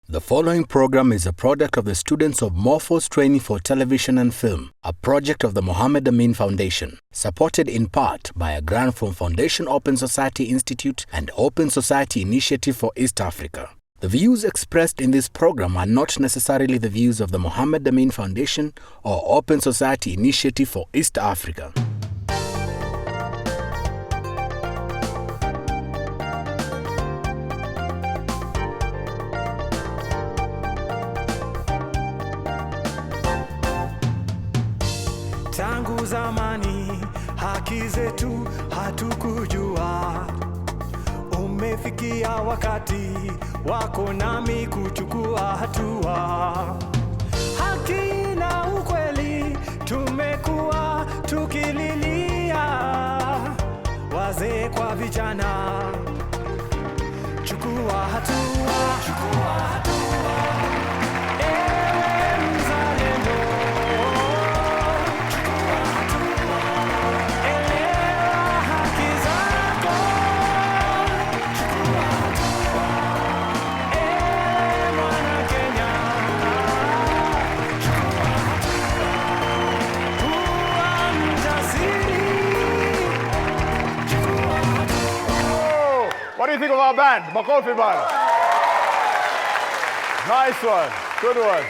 The following program is a product of the students of Morphos Training for Television and Film, a project of the Mohammed Amin Foundation, supported in part by a grant from Foundation Open Society Institute and Open Society Initiative for East Africa. The views expressed in this program are not necessarily the views of the Mohammed Amin Foundation or Open Society Initiative for East Africa. Tangu zamani haki zetu hatukujua, umefikia wakati wako nami kuchukua hatua. Haki na ukweli tumekuwa tukililia, wazee kwa vijana, chukua hatua, chukua hatua. What do you think of our band? Makofi band. Nice one. Good one.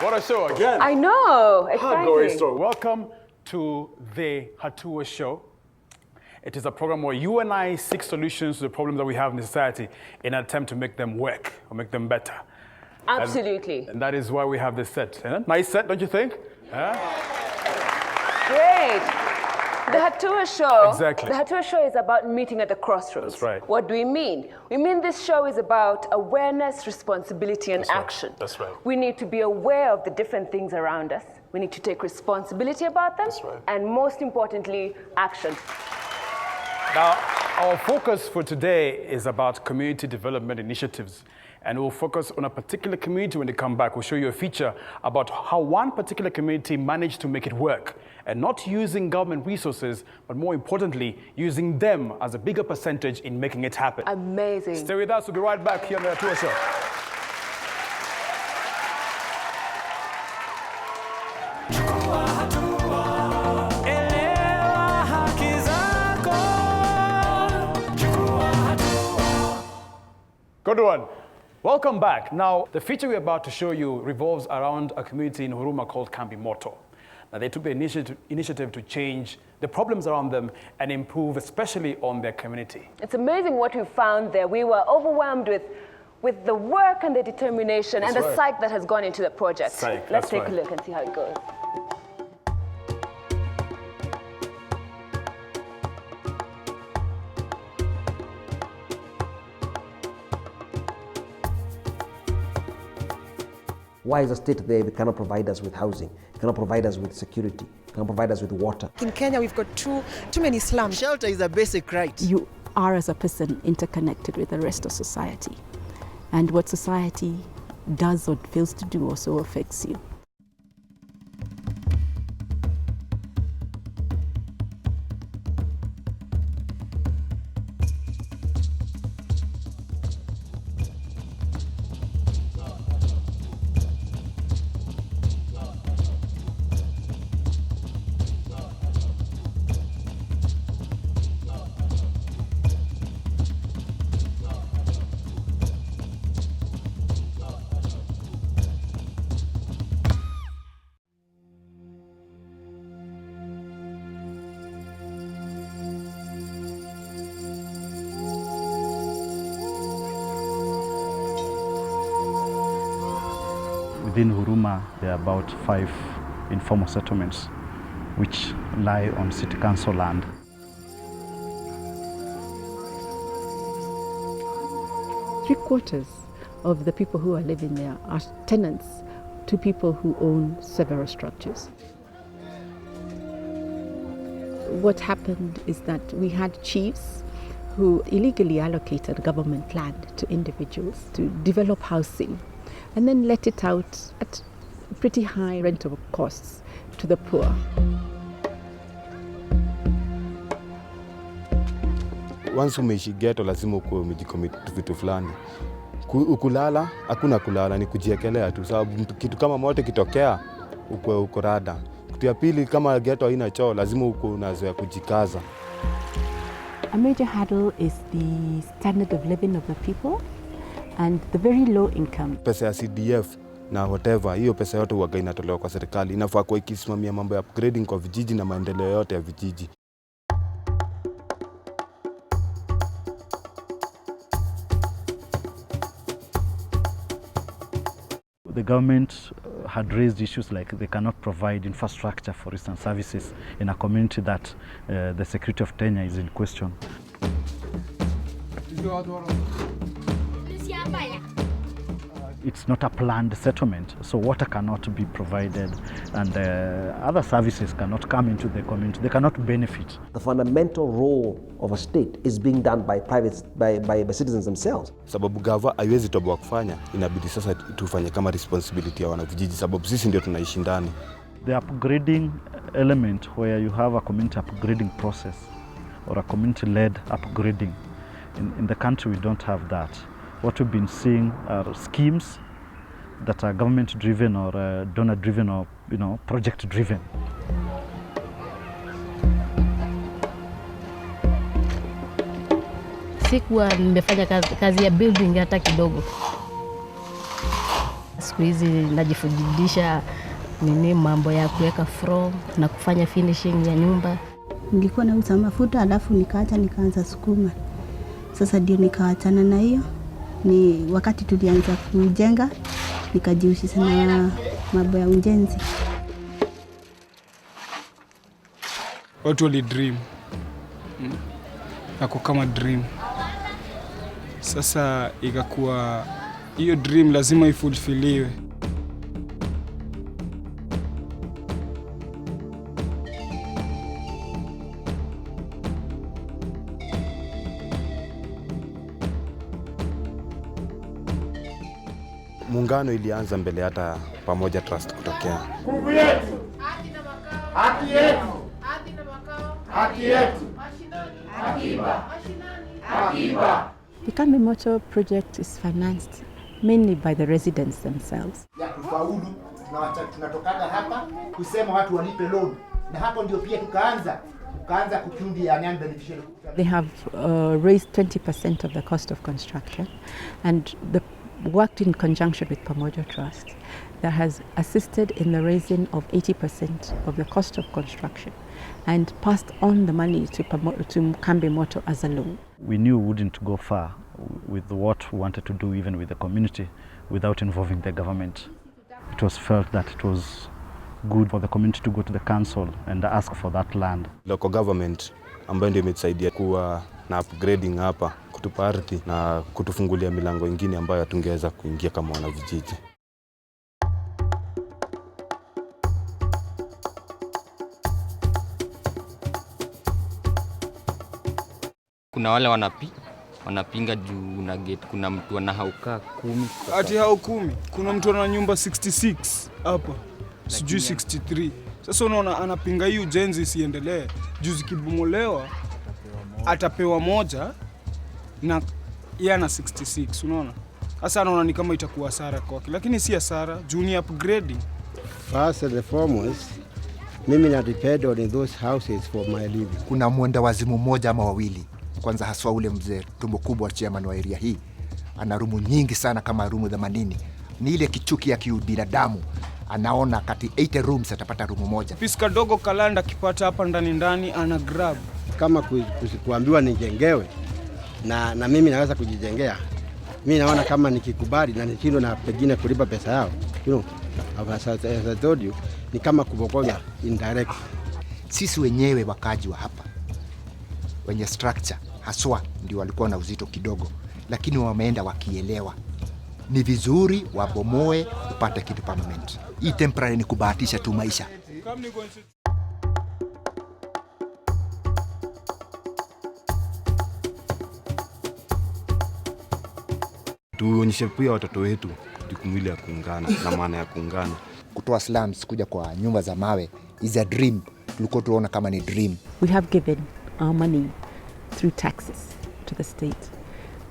What a show again. I know. Exciting. Story. Welcome to the Hatua Show. It is a program where you and I seek solutions to the problems that we have in the society in an attempt to make them work or make them better. Absolutely. And that is why we have this set. Nice set, don't you think? Huh? Great. The Hatua Show. Exactly. The Hatua Show is about meeting at the crossroads. That's right. What do we mean? We mean this show is about awareness, responsibility, and That's right. action. That's right. We need to be aware of the different things around us. We need to take responsibility about them. That's right. And most importantly, action. Now, our focus for today is about community development initiatives. And we'll focus on a particular community when they come back. We'll show you a feature about how one particular community managed to make it work. And not using government resources, but more importantly, using them as a bigger percentage in making it happen. Amazing. Stay with us. We'll be right back here on the Hatua Show. Good one. Welcome back. Now, the feature we're about to show you revolves around a community in Huruma called Kambi Moto. Now, they took the initiative to change the problems around them and improve, especially on their community. It's amazing what we found there. We were overwhelmed with the work and the determination That's and the right. psyche that has gone into the project. Psyche, Let's that's take right. a look and see how it goes. Why is the state there? They cannot provide us with housing, cannot provide us with security, cannot provide us with water. In Kenya, we've got too many slums. Shelter is a basic right. You are, as a person, interconnected with the rest of society. And what society does or fails to do also affects you. Within Huruma, there are about 5 informal settlements which lie on city council land. Three-quarters of the people who are living there are tenants to people who own several structures. What happened is that we had chiefs who illegally allocated government land to individuals to develop housing and then let it out at pretty high rental costs to the poor. Once umeishi ghetto lazima ukuwe umejicommit to vitu fulani. Kulala, hakuna kulala, ni kujiekelea tu, sababu kitu kama moto kitokea uko rada. Kitu ya pili, kama ghetto haina choo, lazima uko unazoea kujikaza. A major hurdle is the standard of living of the people and the very low income. Pesa ya CDF na whatever, hiyo pesa yote huwaga inatolewa kwa serikali. Inafaa kwa ikisimamia mambo ya upgrading kwa vijiji na maendeleo yote ya vijiji. The government had raised issues like they cannot provide infrastructure, for instance, services in a community that the security of Kenya is in question. It's not a planned settlement, so water cannot be provided and other services cannot come into the community. They cannot benefit. The fundamental role of a state is being done by citizens themselves. Sababu gava haiwezi toboa kufanya, inabidi sasa tufanye kama responsibility ya wanavijiji, sababu sisi ndio tunaishi ndani. The upgrading element where you have a community upgrading process or a community-led upgrading, in the country we don't have that. What we've been seeing are schemes that are government-driven or donor-driven or project-driven. Sikuwa nimefanya kazi ya building hata kidogo. Siku hizi najifundisha mambo ya kuweka floor na kufanya finishing ya nyumba. Nilikuwa nauza mafuta alafu nikaanza sukuma. Sasa ndio nikaachana na hiyo. Ni wakati tulianza kujenga nikajihusisha na mambo ya ujenzi. Watu wali dream. Nako kama dream. Sasa ikakuwa hiyo dream lazima ifulfiliwe. Muungano ilianza mbele hata Pamoja Trust kutokea. Nguvu yetu, haki na makao, haki yetu, haki na makao, haki yetu, mashinani, akiba, mashinani, akiba. The Kambi Moto project is financed mainly by the residents themselves. Ya kufaulu, tunatokaga hapa kusema watu walipe loan. Na hapo ndio pia tukaanza kukundi ya non-beneficial. They have raised 20% of the cost of construction and worked in conjunction with Pamoja Trust that has assisted in the raising of 80% of the cost of construction and passed on the money to Kambi Moto as a loan. We knew we wouldn't go far with what we wanted to do, even with the community, without involving the government. It was felt that it was good for the community to go to the council and ask for that land. Local government ambayo ndio imetusaidia kuwa na upgrading hapa, kutupa ardhi na kutufungulia milango ingine ambayo hatungeweza kuingia kama wanavijiji. Kuna wale wanapinga juu na gate, kuna mtu anahauka 10. Ati hao 10, kuna mtu ana nyumba 66 hapa. Sijui 63. Sasa unaona anapinga hii ujenzi isiendelee. Juu zikibomolewa atapewa moja na yeye ana 66, unaona? Sasa anaona ni kama itakuwa hasara kwake, lakini si hasara, juu ni upgrading. First and foremost, mimi na depend on those houses for my living. Kuna mwenda wazimu mmoja ama wawili. Kwanza haswa ule mzee tumbo kubwa chairman wa area hii. Ana rumu nyingi sana kama rumu 80. Ni ile kichuki ya kibinadamu. Anaona kati 80 rooms atapata rumu moja. Piska dogo kalanda kipata hapa ndani ana grab. Kama kuambiwa nijengewe na mimi naweza kujijengea. Mimi naona kama nikikubali na nishindwe na pengine kulipa pesa yao. As I told you, ni kama kubokonya indirect. Sisi wenyewe wakaji wa hapa wenye structure haswa ndio walikuwa na uzito kidogo, lakini wameenda wakielewa ni vizuri wabomoe upate kitu permanent. Hii temporary ni kubahatisha tu maisha. Tuonyeshe pia watoto wetu jukumu ya kuungana na maana ya kuungana. Kutoa slums kuja kwa nyumba za mawe is a dream. Tulikuwa tunaona kama ni dream. We have given our money through taxes to the state.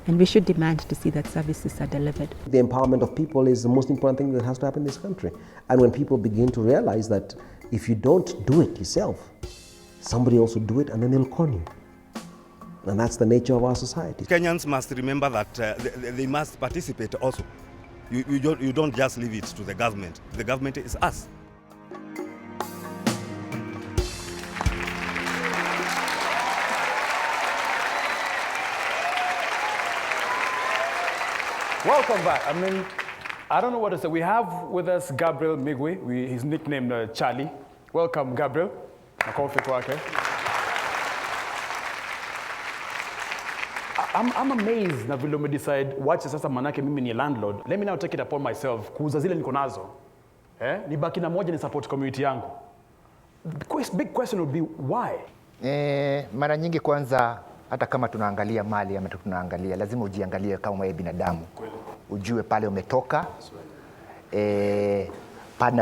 And we should demand to see that services are delivered. The empowerment of people is the most important thing that has to happen in this country. And when people begin to realize that if you don't do it yourself, somebody else will do it and then they'll con you. And that's the nature of our society. Kenyans must remember that they must participate also. You don't just leave it to the government. The government is us. Welcome back. I mean, I don't know what to say. We have with us Gabriel Migwi. He's nicknamed Charlie. Welcome, Gabriel. Makofi kwake. I'm amazed na vile umedecide wache sasa manake mimi ni landlord. Let me now take it upon myself kuuza zile niko nazo. Nibaki na moja ni support community yangu. The big question would be why? Mara nyingi kwanza hata kama tunaangalia mali ama tunaangalia lazima ujiangalie kama wewe binadamu. Ujue pale umetoka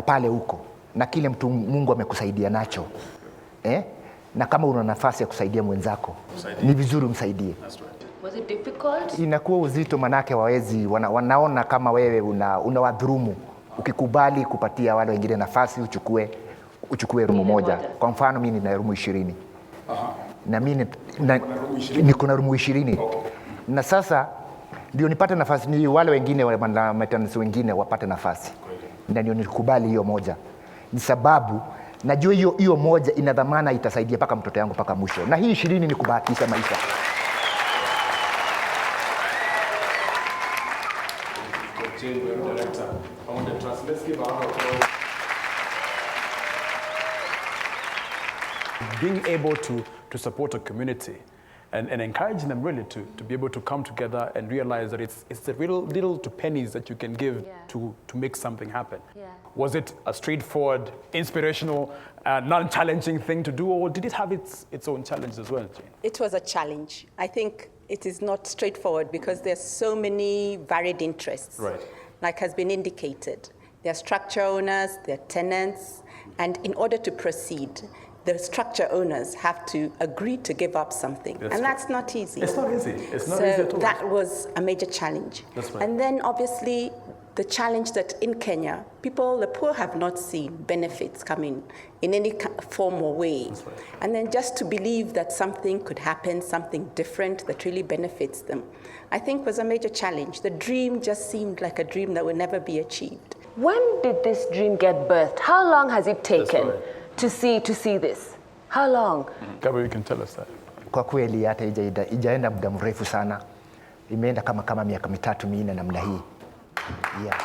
pale huko na kile mtu Mungu amekusaidia nacho. Na kama una nafasi ya kusaidia mwenzako ni vizuri umsaidie. Was it difficult? Inakuwa uzito manake wanaona kama wewe unawadhulumu ukikubali kupatia wale wengine nafasi uchukue rumu moja. Kwa mfano mimi nina rumu 20. Na mimi niko na rumu 20. Na sasa ndio nipate nafasi ni wale wengine wanametanisi wengine wapate nafasi. Na ndio nikubali hiyo moja. Ni sababu najua hiyo moja ina dhamana itasaidia paka mtoto yangu paka mwisho. Na hii 20 ni kubahatisha maisha. Being able to support a community and encouraging them really to be able to come together and realize that it's the little to pennies that you can give to make something happen. Was it a straightforward, inspirational, non-challenging thing to do, or did it have its own challenges as well, Jane? It was a challenge. I think it is not straightforward because there's so many varied interests. Right. Like has been indicated. There are structure owners, there are tenants, and in order to proceed, the structure owners have to agree to give up something. That's not easy. It's not easy. It's not easy at all. That was a major challenge. That's right. And then obviously the challenge that in Kenya, the poor have not seen benefits coming in any form or way. That's right. And then just to believe that something could happen, something different that really benefits them, I think was a major challenge. The dream just seemed like a dream that would never be achieved. When did this dream get birthed? How long has it taken to see this? How long? Gabriel, you can tell us that. Kwa kweli hata ijaenda muda mrefu sana. Imeenda kama miaka 3-4 namna hii. Yeah.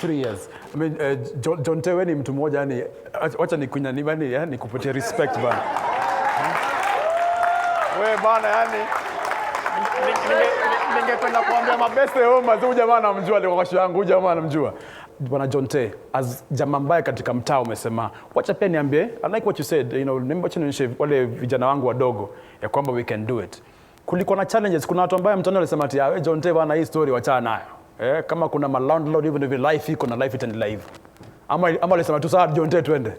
3 years. I mean, John Tewe ni mtu mmoja yani acha nikupatie respect bana. Wewe bana yani ningependa kuambia mabeste homa huyu jamaa namjua leo kwa yangu, huyu jamaa namjua. Bwana John Te, as jamaa mbaya katika mtaa umesema, wacha pia niambie, I like what you said, remember wale vijana wangu wadogo ya kwamba we can do it. Kulikuwa na challenges, kuna watu ambao mtandao alisema ati wewe John Te bana hii story wacha nayo. Kama kuna landlord even life iko na life itaendelea live. Ama alisema tu sawa John Te twende.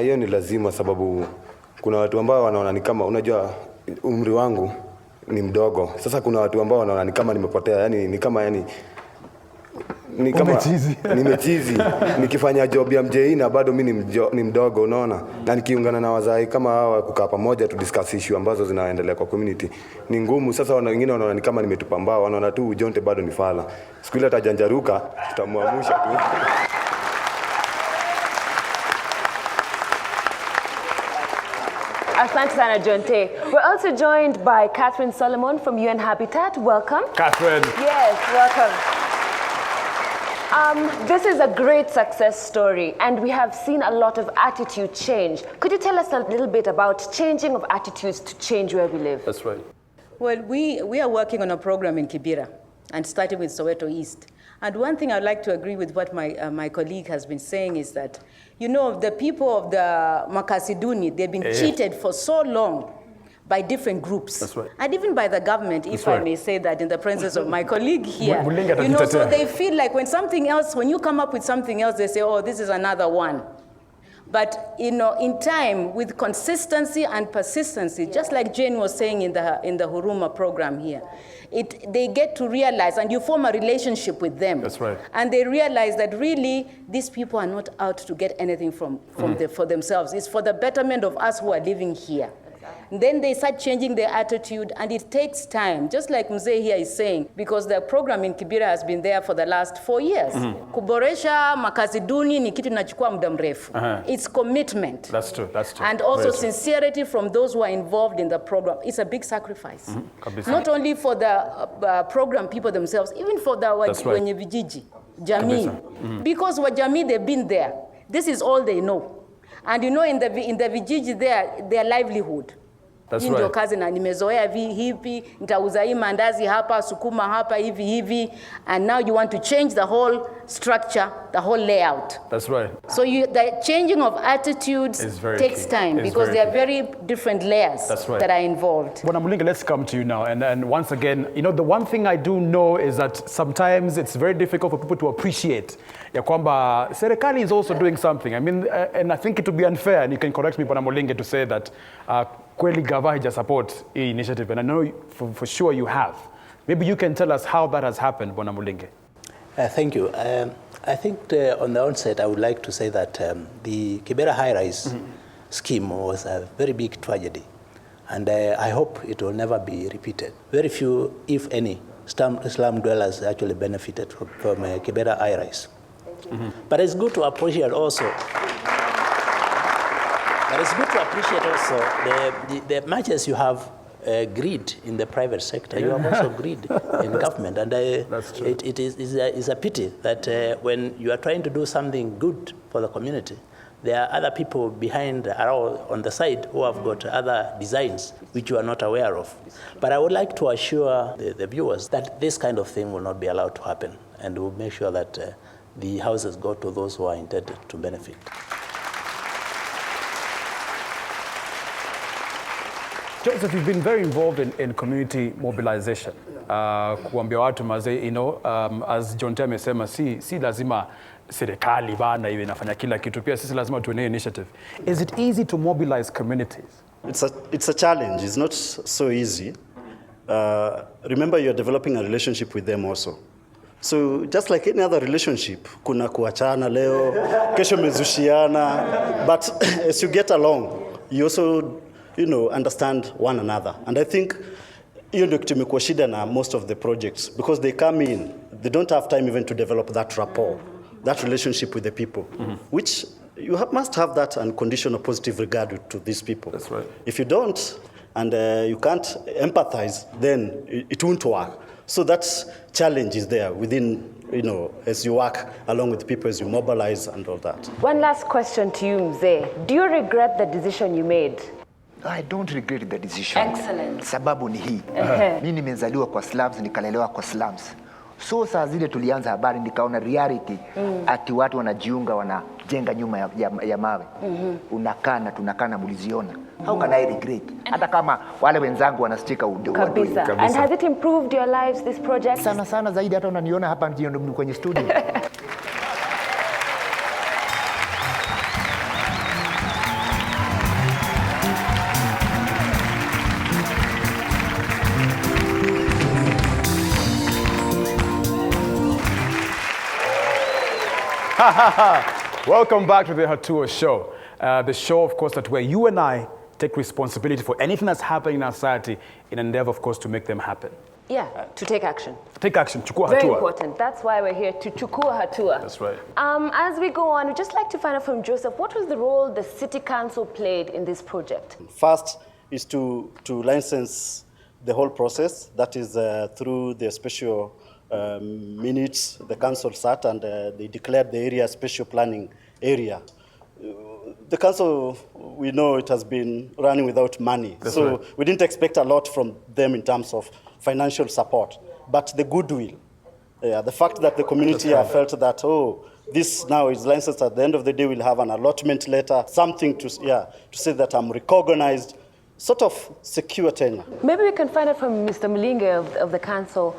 Hiyo ni lazima sababu kuna watu ambao wanaona ni kama unajua umri wangu ni mdogo. Sasa kuna watu ambao wanaona ni kama nimepotea, ni kama nimechizi. Nikifanya job ya MJE na bado mimi ni mdogo unaona. Na nikiungana na wazai kama hawa kukaa pamoja to discuss issue ambazo zinaendelea kwa community. Ni ngumu sasa wengine wanaona ni kama nimetupambaa, wanaona tu Jonte bado ni fala. Siku ile atajanjaruka tutamwamusha tu. Asante sana John Te. We're also joined by Catherine Solomon from UN Habitat. Welcome. Catherine. Yes, welcome. This is a great success story, and we have seen a lot of attitude change. Could you tell us a little bit about changing of attitudes to change where we live? That's right. Well, we are working on a program in Kibera, and starting with Soweto East. And one thing I'd like to agree with what my colleague has been saying is that, the people of the Makasiduni, they've been cheated for so long by different groups. That's right. And even by the government, if I may say that in the presence of my colleague here. So they feel like when you come up with something else, they say, oh, this is another one. But in time, with consistency and persistency, just like Jane was saying in the Huruma program here, they get to realize, and you form a relationship with them. That's right. And they realize that really these people are not out to get anything for themselves. It's for the betterment of us who are living here. Then they start changing their attitude, and it takes time, just like Mzee here is saying, because the program in Kibera has been there for the last 4 years. Kuboresha makazi duni ni kitu inachukua muda mrefu. It's commitment. That's true, that's true. And also Very true. sincerity from those who are involved in the program. It's a big sacrifice. Not only for the program people themselves, even for the wenye vijiji, jamii. Because wajamii, they've been there. This is all they know. And in the vijiji there, their livelihood. That's Ndio right. kazi na nimezoea hivi, nitauza hii mandazi hapa, sukuma hapa hivi, and now you want to change the whole structure, the whole layout. That's right. So the changing of attitudes takes time because there are very different layers that are involved. Bwana Mulinge, let's come to you now. And once again, the one thing I do know is that sometimes it's very difficult for people to appreciate ya kwamba serikali is also doing something. I mean, and I think it would be unfair, and you can correct me, Bwana Mulinge, to say that kweli gava haija support hii initiative, and I know for sure you have. Maybe you can tell us how that has happened, Bwana Mulinge. Thank you. I think on the onset, I would like to say that the Kibera high-rise scheme was a very big tragedy, and I hope it will never be repeated. Very few, if any, slum dwellers actually benefited from Kibera high-rise. But it's good to appreciate also. But it's good to appreciate also the matches you have greed in the private sector. You have also greed in government, and it is a pity that when you are trying to do something good for the community, there are other people behind on the side who have got other designs which you are not aware of. But I would like to assure the viewers that this kind of thing will not be allowed to happen, and we'll make sure that the houses go to those who are intended to benefit. Joseph, you've been very involved in community mobilization. Kuambia watu mazee, as John T amesema, si lazima serikali bana iwe inafanya kila kitu, pia sisi lazima tuone initiative. Is it easy to mobilize communities? It's a challenge. It's not so easy. Remember, you're developing a relationship with them also. So just like any other relationship, kuna kuachana leo, kesho mezushiana, but as you get along, you also understand one another. And I think hiyo ndio kitu imekuwa shida na most of the projects, because they come in, they don't have time even to develop that rapport, that relationship with the people, which you must have that unconditional positive regard to these people. That's right. If you don't, and you can't empathize, then it won't work. So that challenge is there within, as you work along with people, as you mobilize and all that. One last question to you, Mzee. Do you regret the decision you made? I don't regret the decision. Excellent. Sababu ni hii. Mimi nimezaliwa kwa slums, nikalelewa kwa slums. So saa zile tulianza habari nikaona reality ati watu wanajiunga wanajenga nyuma ya mawe. Tunakaa na muliziona. How can I regret? Hata kama wale wenzangu wanastika kabisa. And has it improved your lives, this project? Sana zaidi, hata unaniona hapa ndio kwenye studio. Welcome back to the Hatua Show. The show, of course, where you and I take responsibility for anything that's happening in our society in an endeavor, of course, to make them happen. Yeah, to take action. Take action. Chukua hatua. Very important. That's why we're here, to chukua hatua. That's right. As we go on, we'd just like to find out from Joseph, what was the role the City Council played in this project? First is to license the whole process. That is through the special minutes the council sat and they declared the area special planning area. The council, we know it has been running without money. That's so right. We didn't expect a lot from them in terms of financial support. But the goodwill, the fact that the community have felt that, this now is licensed, at the end of the day we'll have an allotment letter, something to say that I'm recognized, sort of secure tenure. Maybe we can find out from Mr. Mulinge of the council.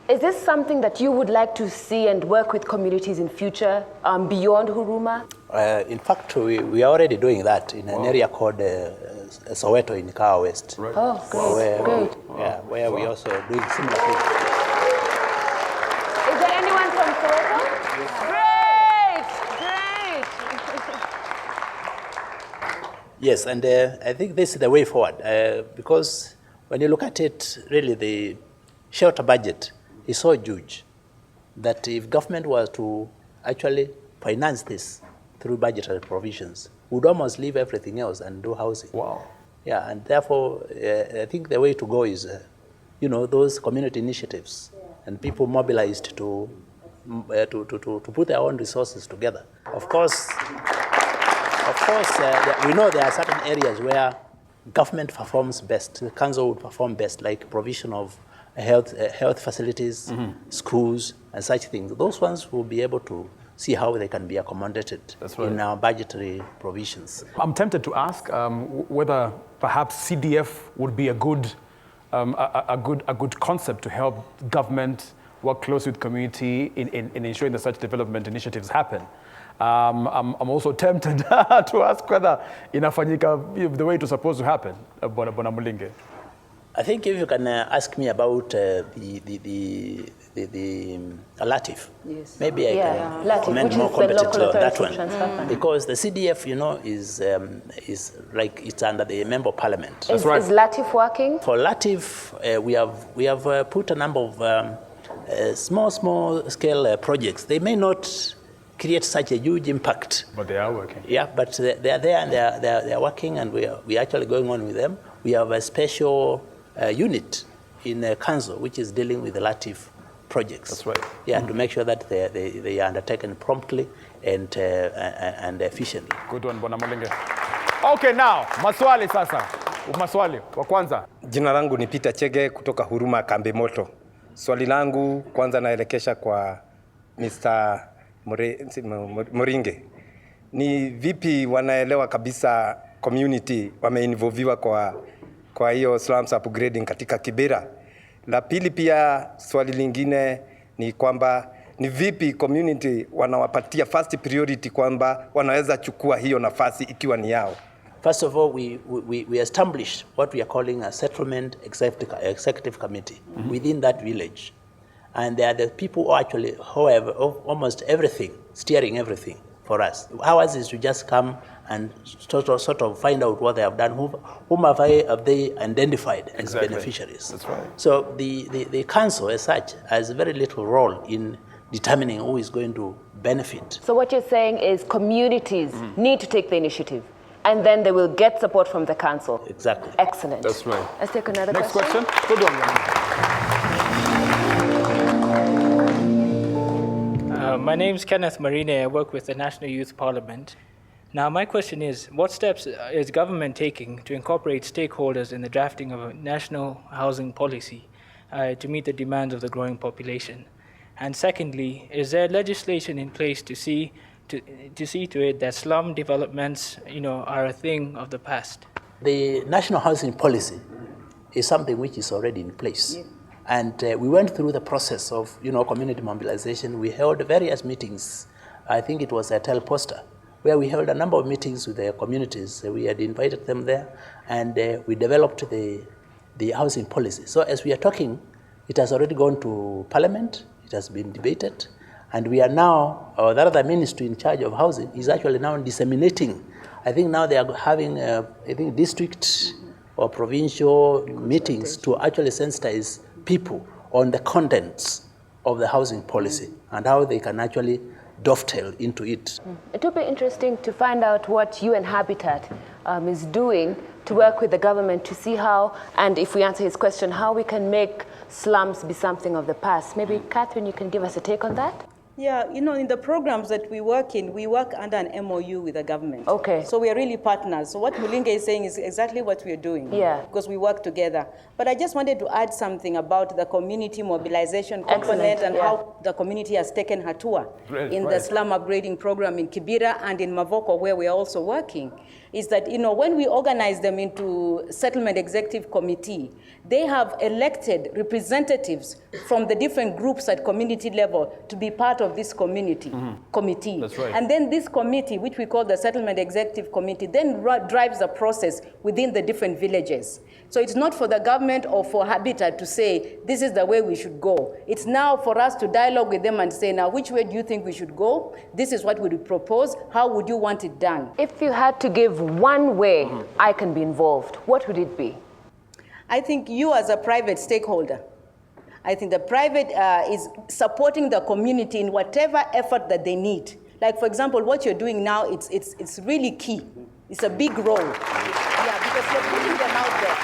Is this something that you would like to see and work with communities in future beyond Huruma? In fact, we are already doing that in an area called Soweto in Kawa West. Right. Oh, great. Yeah, where we also doing similar things. Is there anyone from Soweto? Great. Yes, and I think this is the way forward because when you look at it, really the shelter budget is so huge that if government was to actually finance this through budgetary provisions, would almost leave everything else and do housing. Wow. Yeah, and therefore, I think the way to go is, those community initiatives and people mobilized to put their own resources together. Of course, we know there are certain areas where government performs best. The council would perform best, like provision of health facilities, schools, and such things. Those ones will be able to see how they can be accommodated in our budgetary provisions. I'm tempted to ask whether perhaps CDF would be a good concept to help government work closely with community in ensuring that such development initiatives happen. I'm also tempted to ask whether inafanyika the way it was supposed to happen, Bwana Mulinge. I think if you can ask me about the LATIF, yes. Maybe I can comment more competently on that one. Because the CDF, is like it's under the member of parliament. Is LATIF working? For LATIF, we have put a number of small scale projects. They may not create such a huge impact. But they are working. Yeah, but they are there and they are working, and we are actually going on with them. We have a special unit in council which is dealing with the LATIF projects. That's right. Yeah, to make sure that they are undertaken promptly and efficiently. Good one, Bwana Mulinge. Okay, now maswali sasa. Maswali wa kwanza. Jina langu ni Peter Chege kutoka Huruma Kambi Moto. Swali langu kwanza naelekesha kwa Mr. Muringe. Ni vipi wanaelewa kabisa community wameinvolviwa kwa hiyo slums upgrading katika Kibera? La pili pia swali lingine ni kwamba ni vipi community wanawapatia first priority kwamba wanaweza chukua hiyo nafasi ikiwa ni yao? First of all, we established what we are calling a settlement executive committee within that village. And they are the people who actually, however, almost everything, steering everything for us. Ours is to just come and sort of find out what they have done, whom have they identified as beneficiaries. That's right. So the council as such has very little role in determining who is going to benefit. So what you're saying is communities need to take the initiative, and then they will get support from the council. Exactly. Excellent. That's right. Let's take another Next question. Good one. My name is Kenneth Marine. I work with the National Youth Parliament. Now, my question is, what steps is government taking to incorporate stakeholders in the drafting of a national housing policy to meet the demands of the growing population? And secondly, is there legislation in place to see to it that slum developments, are a thing of the past? The national housing policy is something which is already in place. Yeah. And we went through the process of, community mobilization. We held various meetings. I think it was at El Posta, where we held a number of meetings with the communities. We had invited them there, and we developed the housing policy. So as we are talking, it has already gone to Parliament. It has been debated, and we are now, or the other ministry in charge of housing is actually now disseminating. I think now they are having, district or provincial meetings to actually sensitize people on the contents of the housing policy and how they can actually dovetail into it. It would be interesting to find out what UN Habitat is doing to work with the government to see how, and if we answer his question, how we can make slums be something of the past. Maybe, Catherine, you can give us a take on that? Yeah, in the programs that we work in, we work under an MOU with the government. Okay. So we are really partners. So what Mulinge is saying is exactly what we are doing. Yeah. Because we work together. But I just wanted to add something about the community mobilization component and how the community has taken Hatua in the slum upgrading program in Kibera and in Mavoko, where we are also working. is that, when we organize them into Settlement Executive Committee, they have elected representatives from the different groups at community level to be part of this committee. That's right. And then this committee, which we call the Settlement Executive Committee, then drives the process within the different villages. So it's not for the government or for Habitat to say, this is the way we should go. It's now for us to dialogue with them and say, now, which way do you think we should go? This is what we would propose. How would you want it done? If you had to give one way I can be involved, what would it be? I think you as a private stakeholder, I think the private is supporting the community in whatever effort that they need. Like, for example, what you're doing now, it's really key. It's a big role. Yeah, because you're putting them out there.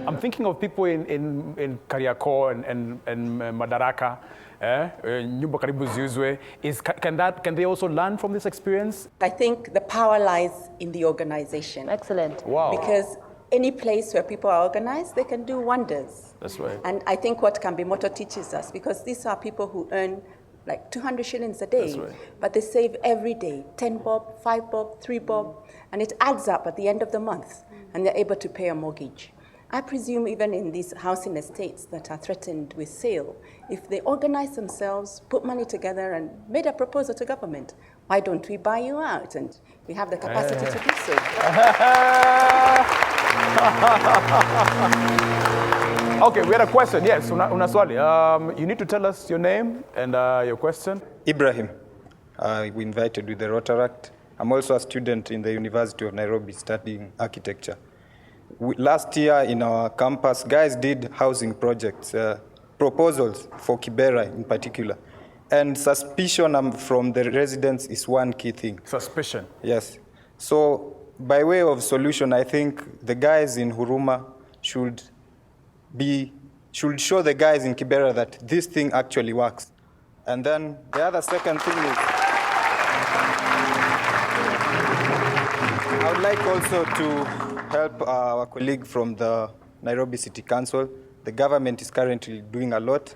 I'm thinking of people in Kariako and Madaraka, nyumba karibu ziuzwe. Can they also learn from this experience? I think the power lies in the organization. Excellent. Wow. Because any place where people are organized, they can do wonders. That's right. And I think what Kambi Moto teaches us, because these are people who earn like 200 shillings a day, right. but they save every day, 10 bob, 5 bob, 3 bob, and it adds up at the end of the month, and they're able to pay a mortgage. I presume even in these housing estates that are threatened with sale, if they organize themselves, put money together and made a proposal to government, why don't we buy you out? And we have the capacity to do so. Okay, we had a question. Yes, una swali. You need to tell us your name and your question. Ibrahim. We invited with the Rotaract. I'm also a student in the University of Nairobi studying architecture. Last year in our campus, guys did housing projects, proposals for Kibera in particular. And suspicion from the residents is one key thing. Suspicion? Yes. So by way of solution, I think the guys in Huruma should show the guys in Kibera that this thing actually works. And then the other second thing is, I would like also to help our colleague from the Nairobi City Council. The government is currently doing a lot.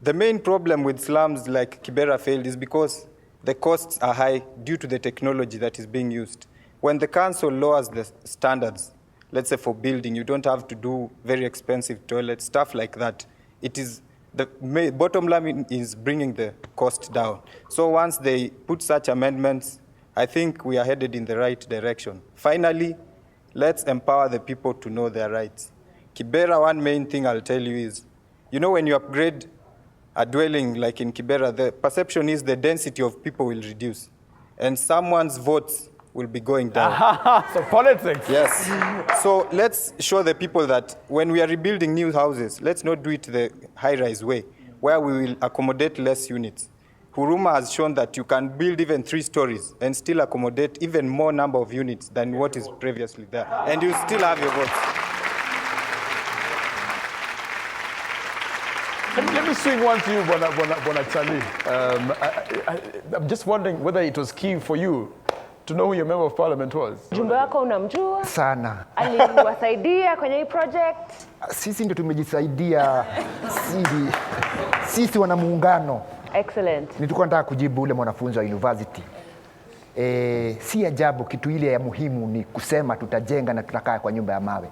The main problem with slums like Kibera failed is because the costs are high due to the technology that is being used. When the council lowers the standards, let's say for building, you don't have to do very expensive toilets, stuff like that. It is the bottom line is bringing the cost down. So once they put such amendments, I think we are headed in the right direction. Finally, let's empower the people to know their rights. Kibera, one main thing I'll tell you is, when you upgrade a dwelling like in Kibera, the perception is the density of people will reduce, and someone's votes will be going down. So politics. Yes. So let's show the people that when we are rebuilding new houses, let's not do it the high-rise way, where we will accommodate less units. Huruma has shown that you can build even 3 stories and still accommodate even more number of units than what is previously there, and you still have your votes. Let me swing one to you, Bonachali. I'm just wondering whether it was key for you to know who your member of parliament was. Jumbe wako unamjua? Sana. Aliwasaidia kwenye hii project? Sisi ndio tumejisaidia. Sisi wana muungano. Excellent. Nilikuwa nataka kujibu ule mwanafunzi wa university. Si ajabu kitu ile ya muhimu ni kusema tutajenga na tutakaa kwa nyumba ya mawe.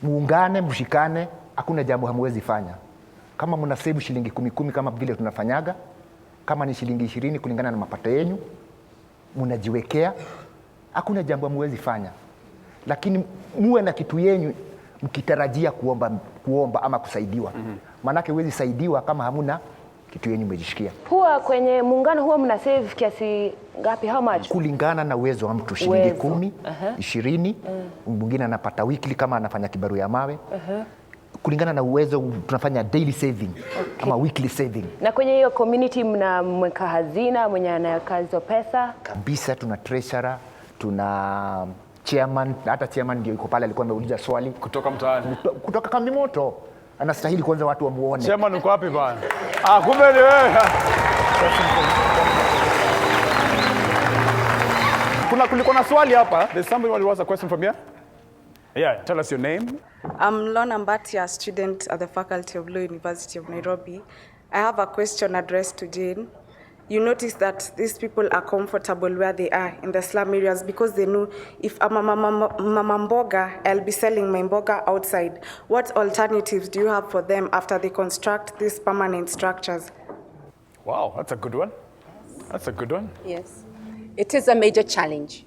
Muungane, mshikane, hakuna jambo hamwezi fanya. Kama mna save shilingi 10 kama vile tunafanyaga, kama ni shilingi 20 kulingana na mapato yenu, mnajiwekea, hakuna jambo hamwezi fanya. Lakini muwe na kitu yenu mkitarajia kuomba ama kusaidiwa. Manake huwezi saidiwa kama hamuna kitu yenu mmejishikia. Huwa kwenye muungano huwa mna save kiasi ngapi, how much? Kulingana na uwezo wa mtu, shilingi 10, 20, mwingine anapata weekly kama anafanya kibarua ya mawe. Kulingana na uwezo tunafanya daily saving ama weekly saving. Na kwenye hiyo community mnamweka hazina mwenye anaweka hizo pesa? Kabisa, tuna treasurer, tuna chairman, hata chairman ndio yuko pale alikuwa ameuliza swali kutoka mtaani. Kutoka Kambi Moto. Anastahili kwanza watu wamuone. Chairman uko wapi bwana? Kumbe ni wewe. Kulikuwa na swali hapa. There's somebody who wants a question from here. Yeah, tell us your name. I'm Lona Mbati, a student at the Faculty of Law, University of Nairobi. I have a question addressed to Jane. you notice that these people are comfortable where they are in the slum areas because they know if I'm a mama mboga, I'll be selling my mboga outside. What alternatives do you have for them after they construct these permanent structures? Wow, that's a good one. That's a good one. Yes, it is a major challenge.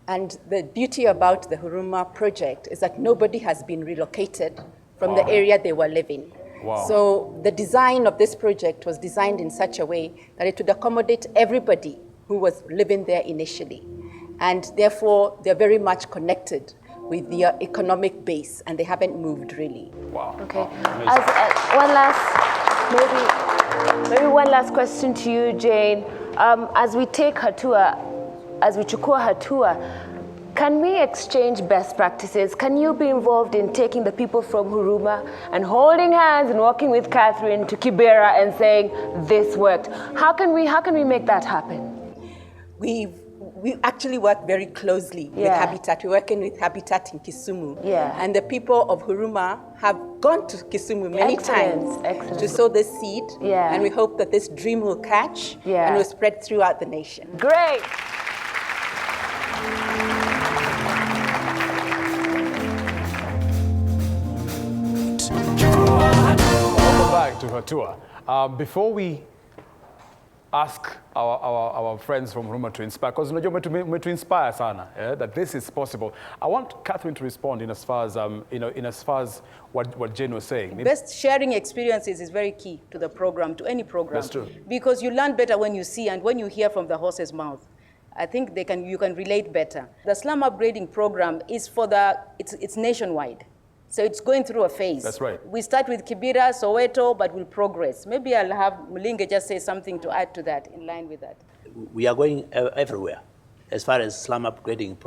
And the beauty about the Huruma project is that nobody has been relocated from the area they were living. Wow. So the design of this project was designed in such a way that it would accommodate everybody who was living there initially. And therefore, they're very much connected with their economic base, and they haven't moved really. Wow. Okay. Maybe one last question to you, Jane. As we take Hatua, as we chukua Hatua, can we exchange best practices? Can you be involved in taking the people from Huruma and holding hands and walking with Catherine to Kibera and saying, this worked? How can we make that happen? We actually work very closely with Habitat. We're working with Habitat in Kisumu. Yeah. And the people of Huruma have gone to Kisumu many times to sow this seed. Yeah. And we hope that this dream will catch and will spread throughout the nation. Great. Welcome back to Hatua. Before we ask our friends from Huruma to inspire, because to inspire sana, that this is possible. I want Catherine to respond in as far as what Jane was saying. Best sharing experiences is very key to the program, to any program. That's true. Because you learn better when you see and when you hear from the horse's mouth. I think you can relate better. The slum upgrading program is it's nationwide. So it's going through a phase. That's right. We start with Kibera, Soweto, but we'll progress. Maybe I'll have Mulinge just say something to add to that, in line with that. We are going everywhere as far as slum upgrading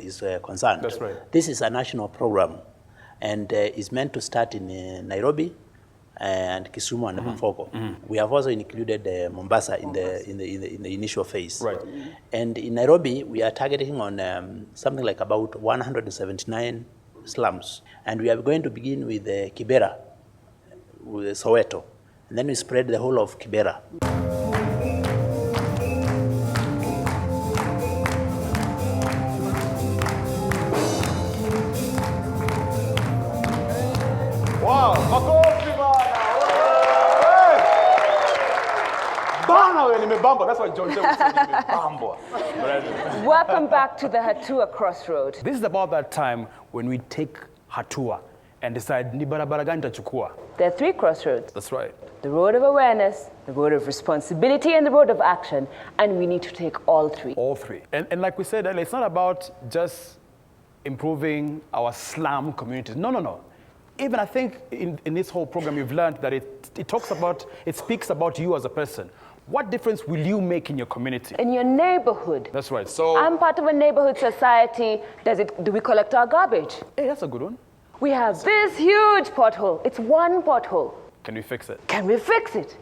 is concerned. That's right. This is a national program, and is meant to start in Nairobi and Kisumu and Mafoko. We have also included Mombasa in the initial phase. Right. And in Nairobi, we are targeting on something like about 179 slums. And we are going to begin with Kibera, with Soweto, and then we spread the whole of Kibera. Wow, makofi bana. Bana nimebamba. That's why John was saying nimebamba. Welcome back to the Hatua Crossroad. This is about that time when we take Hatua and decide ni barabara gani tachukua. There are three crossroads. That's right. The road of awareness, the road of responsibility, and the road of action. And we need to take all three. All three. And like we said earlier, it's not about just improving our slum communities. No. Even I think in this whole program you've learned that it speaks about you as a person. What difference will you make in your community? In your neighborhood. That's right. So I'm part of a neighborhood society. Do we collect our garbage? Hey, that's a good one. We have this huge pothole. It's one pothole. Can we fix it? Can we fix it?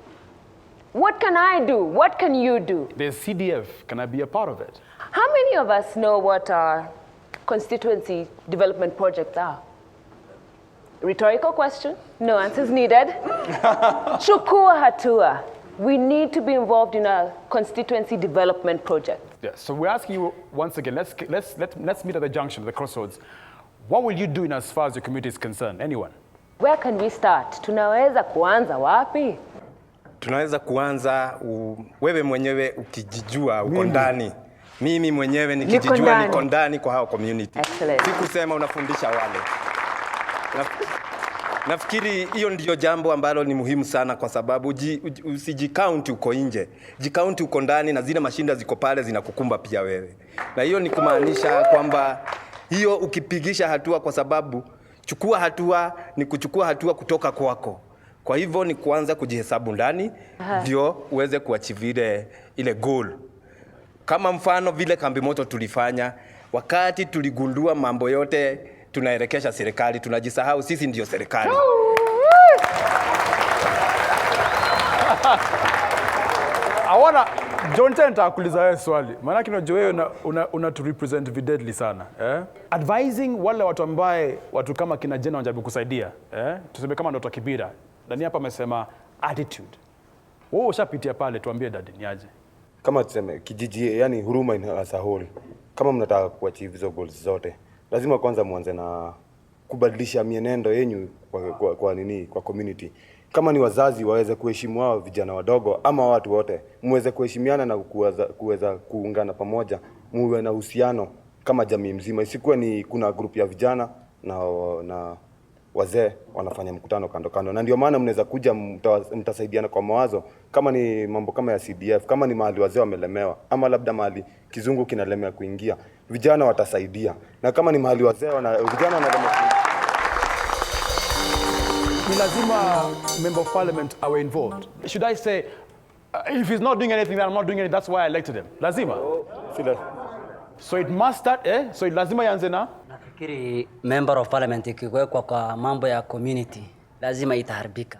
What can I do? What can you do? There's CDF. Can I be a part of it? How many of us know what our constituency development projects are? Rhetorical question. No answers needed. Chukua Hatua. We need to be involved in a constituency development project. Yeah, so we're asking you once again, let's meet at the junction, the crossroads. What will you do in as far as your community is concerned? Anyone? Where can we start? Tunaweza kuanza wapi? Tunaweza kuanza wewe mwenyewe ukijijua uko ndani. Mimi mwenyewe nikijijua niko ndani kwa hao community. Excellent. Sikusema unafundisha wale. Nafikiri hiyo ndio jambo ambalo ni muhimu sana kwa sababu usijicount uko nje. Jicount uko ndani na zile mashinda ziko pale zinakukumba pia wewe. Na hiyo ni kumaanisha kwamba hiyo ukipigisha hatua kwa sababu chukua hatua ni kuchukua hatua kutoka kwako. Kwa hivyo ni kuanza kujihesabu ndani ndio uweze kuachieve ile goal. Kama mfano vile Kambi Moto tulifanya wakati tuligundua mambo yote tunaelekesha serikali, tunajisahau sisi ndio serikali. John Tenta kuuliza wewe swali. Maana unajua wewe una to represent videdly sana, Advising wale watu ambaye watu kama kina Jena wanajaribu kusaidia, Tuseme kama ndio Kibira. Ndani hapa amesema attitude. Wewe ushapitia pale, tuambie dadi ni aje. kama tuseme kijiji, yani Huruma as a whole, kama mnataka kuachieve hizo goals zote, lazima kwanza muanze na kubadilisha mienendo yenu kwa community. Kama ni wazazi waweze kuheshimu wao vijana wadogo ama watu wote, muweze kuheshimiana na kuweza kuungana pamoja, muwe na uhusiano kama jamii mzima. Isikuwe ni kuna group ya vijana na wazee wanafanya mkutano kando kando. Na ndio maana mnaweza kuja mtasaidiana kwa mawazo, kama ni mambo kama ya CDF, kama ni mahali wazee wamelemewa ama labda mahali kizungu kinalemea kuingia, vijana watasaidia. Na kama ni mahali wazee vijana wanalemea kuingia, ni lazima member of parliament awe involved. Should I say if he's not doing anything, then I'm not doing anything, that's why I elected him? Lazima. So it must start, so it lazima yanze na? Nafikiri member of parliament ikiwekwa kwa mambo ya community, lazima itaharibika.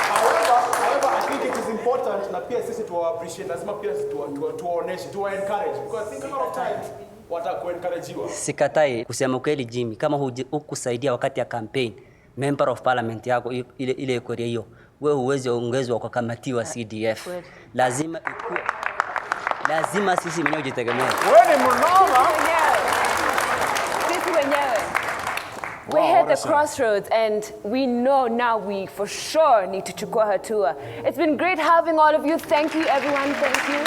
However, I think it is important na pia sisi to appreciate, lazima pia tuwaoneshe, to encourage, because I think a lot of times watakuencouragewa. Sikatai kusema kweli Jimmy, kama hukusaidia wakati ya campaign, member of parliament yako ile korea hiyo, wewe huwezi ongezwa kwa kamati wa CDF. Lazima ikue. Lazima sisi wenyewe jitegemee. Wewe ni mnoma. Sisi wenyewe. We're at the crossroads and we know now we for sure need to chukua hatua. It's been great having all of you. Thank you everyone. Thank you.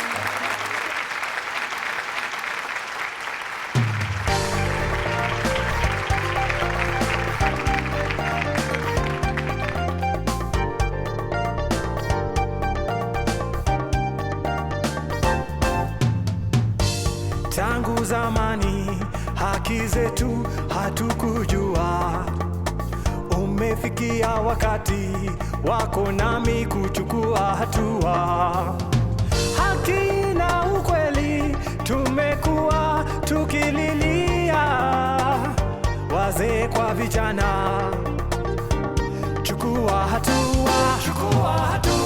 Tangu zamani haki zetu hatukujua, umefikia wakati wako nami kuchukua hatua. Haki na ukweli tumekuwa tukililia, wazee kwa vijana, chukua hatua, chukua hatua.